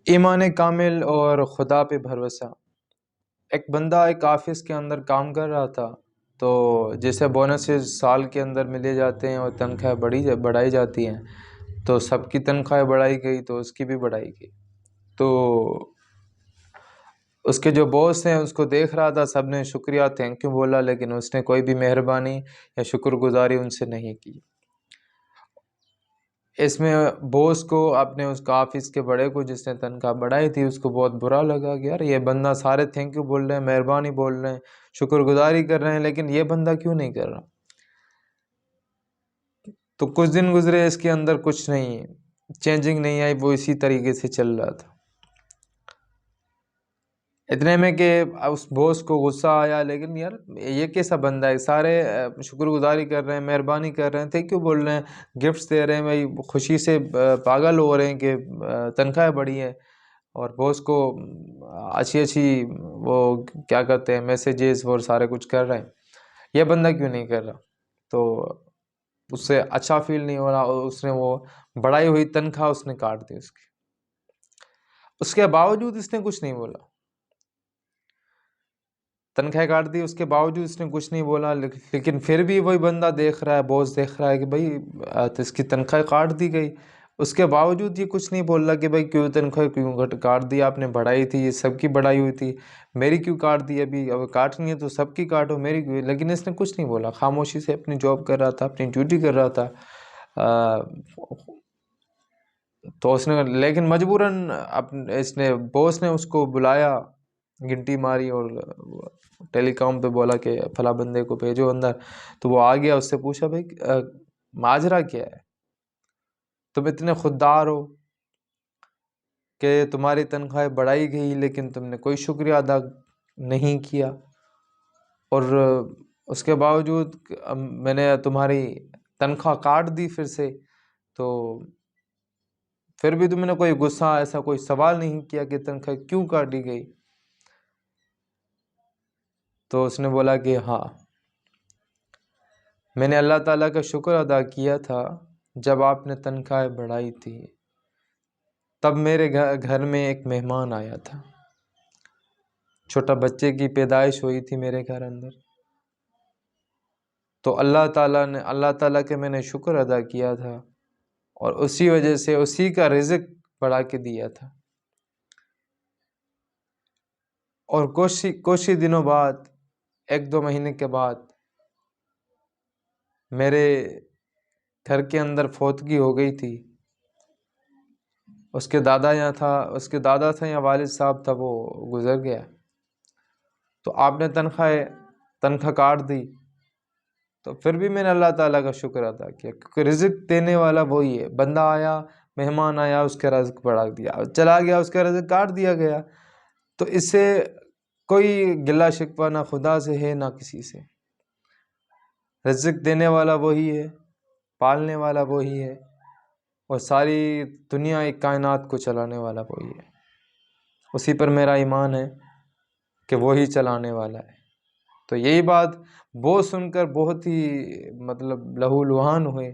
ایمان کامل اور خدا پہ بھروسہ۔ ایک بندہ ایک آفس کے اندر کام کر رہا تھا، تو جیسے بونسز سال کے اندر ملے جاتے ہیں اور تنخواہیں بڑھائی جاتی ہیں، تو سب کی تنخواہیں بڑھائی گئی تو اس کی بھی بڑھائی گئی۔ تو اس کے جو باس ہیں اس کو دیکھ رہا تھا، سب نے شکریہ تھینک یو بولا، لیکن اس نے کوئی بھی مہربانی یا شکر گزاری ان سے نہیں کی۔ اس میں بوس کو اپنے اس کا آفس کے بڑے کو، جس نے تنخواہ بڑھائی تھی، اس کو بہت برا لگا کہ یار یہ بندہ سارے تھینک یو بول رہے ہیں، مہربانی بول رہے ہیں، شکر گزاری کر رہے ہیں، لیکن یہ بندہ کیوں نہیں کر رہا؟ تو کچھ دن گزرے، اس کے اندر کچھ نہیں چینجنگ نہیں آئی، وہ اسی طریقے سے چل رہا تھا۔ اتنے میں کہ اس بوس کو غصہ آیا، لیکن یار یہ کیسا بندہ ہے، سارے شکر گزاری کر رہے ہیں، مہربانی کر رہے ہیں، تھینک یو بول رہے ہیں، گفٹس دے رہے ہیں، بھائی خوشی سے پاگل ہو رہے ہیں کہ تنخواہ بڑھی ہے، اور بوس کو اچھی وہ کیا کہتے ہیں میسیجز اور سارے کچھ کر رہے ہیں، یہ بندہ کیوں نہیں کر رہا؟ تو اس سے اچھا فیل نہیں ہو رہا، اور اس نے وہ بڑھائی ہوئی تنخواہ اس نے کاٹ دی اس کے باوجود اس نے کچھ نہیں بولا، تنخواہ کاٹ دی، اس کے باوجود اس نے کچھ نہیں بولا، لیکن پھر بھی وہی بندہ دیکھ رہا ہے، باس دیکھ رہا ہے کہ بھائی اس کی تنخواہ کاٹ دی گئی، اس کے باوجود یہ کچھ نہیں بول رہا کہ بھائی کیوں تنخواہ کیوں کاٹ دی آپ نے، بڑھائی تھی، یہ سب کی بڑھائی ہوئی تھی، میری کیوں کاٹ دی؟ ابھی اب کاٹنی ہے تو سب کی کاٹو، میری کیوں؟ لیکن اس نے کچھ نہیں بولا، خاموشی سے اپنی جاب کر رہا تھا، اپنی ڈیوٹی کر رہا تھا۔ تو اس نے لیکن مجبوراً اس نے باس نے اس کو بلایا، گھنٹی ماری اور ٹیلی کام پہ بولا کہ فلاں بندے کو بھیجو اندر، تو وہ آ گیا، اس سے پوچھا بھائی ماجرا کیا ہے، تم اتنے خوددار ہو کہ تمہاری تنخواہ بڑھائی گئی لیکن تم نے کوئی شکریہ ادا نہیں کیا، اور اس کے باوجود میں نے تمہاری تنخواہ کاٹ دی پھر سے، تو پھر بھی تم نے کوئی غصہ ایسا کوئی سوال نہیں کیا کہ تنخواہ کیوں کاٹی گئی؟ تو اس نے بولا کہ ہاں، میں نے اللہ تعالیٰ کا شکر ادا کیا تھا جب آپ نے تنخواہ بڑھائی تھی، تب میرے گھر میں ایک مہمان آیا تھا، چھوٹا بچے کی پیدائش ہوئی تھی میرے گھر اندر، تو اللہ تعالیٰ کے میں نے شکر ادا کیا تھا، اور اسی وجہ سے اسی کا رزق بڑھا کے دیا تھا، اور کچھ ہی دنوں بعد، 1-2 مہینے کے بعد، میرے گھر کے اندر فوتگی ہو گئی تھی، اس کے دادا تھا یا والد صاحب تھا، وہ گزر گیا، تو آپ نے تنخواہ کاٹ دی، تو پھر بھی میں نے اللہ تعالیٰ کا شکر ادا کیا، کیونکہ رزق دینے والا وہی ہے، بندہ آیا، مہمان آیا، اس کا رزق بڑھا دیا، چلا گیا، اس کا رزق کاٹ دیا گیا، تو اس سے کوئی گلہ شکوہ نہ خدا سے ہے نہ کسی سے، رزق دینے والا وہی ہے، پالنے والا وہی ہے، اور ساری دنیا ایک کائنات کو چلانے والا وہی ہے، اسی پر میرا ایمان ہے کہ وہی چلانے والا ہے۔ تو یہی بات وہ سن کر بہت ہی لہو لہان ہوئے،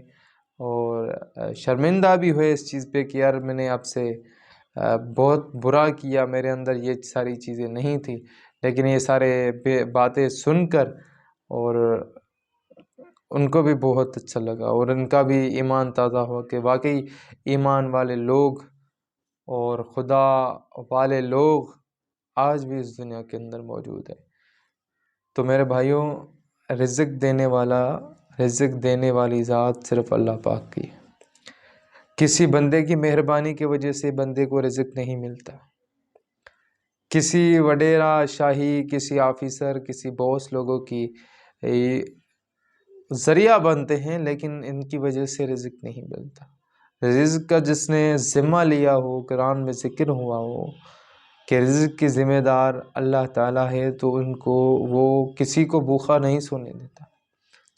اور شرمندہ بھی ہوئے اس چیز پہ کہ یار میں نے آپ سے بہت برا کیا، میرے اندر یہ ساری چیزیں نہیں تھی، لیکن یہ سارے باتیں سن کر اور ان کو بھی بہت اچھا لگا، اور ان کا بھی ایمان تازہ ہوا کہ واقعی ایمان والے لوگ اور خدا والے لوگ آج بھی اس دنیا کے اندر موجود ہے۔ تو میرے بھائیوں، رزق دینے والی ذات صرف اللہ پاک کی ہے، کسی بندے کی مہربانی کی وجہ سے بندے کو رزق نہیں ملتا، کسی وڈیرا شاہی، کسی آفیسر، کسی باس لوگوں کی ذریعہ بنتے ہیں، لیکن ان کی وجہ سے رزق نہیں ملتا۔ رزق کا جس نے ذمہ لیا ہو، قرآن میں ذکر ہوا ہو کہ رزق کی ذمہ دار اللہ تعالیٰ ہے، تو وہ کسی کو بھوکا نہیں سونے دیتا،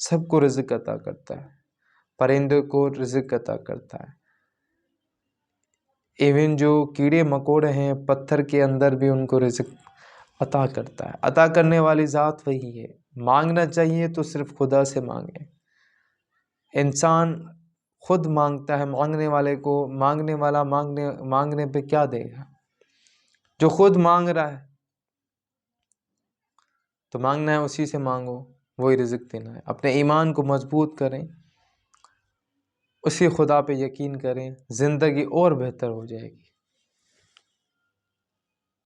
سب کو رزق عطا کرتا ہے، پرندوں کو رزق عطا کرتا ہے، ایون جو کیڑے مکوڑے ہیں پتھر کے اندر بھی ان کو رزق عطا کرتا ہے، عطا کرنے والی ذات وہی ہے۔ مانگنا چاہیے تو صرف خدا سے مانگیں، انسان خود مانگتا ہے، مانگنے والا مانگنے پہ کیا دے گا؟ جو خود مانگ رہا ہے تو مانگنا ہے اسی سے مانگو، وہی رزق دینا ہے۔ اپنے ایمان کو مضبوط کریں، اسی خدا پہ یقین کریں، زندگی اور بہتر ہو جائے گی۔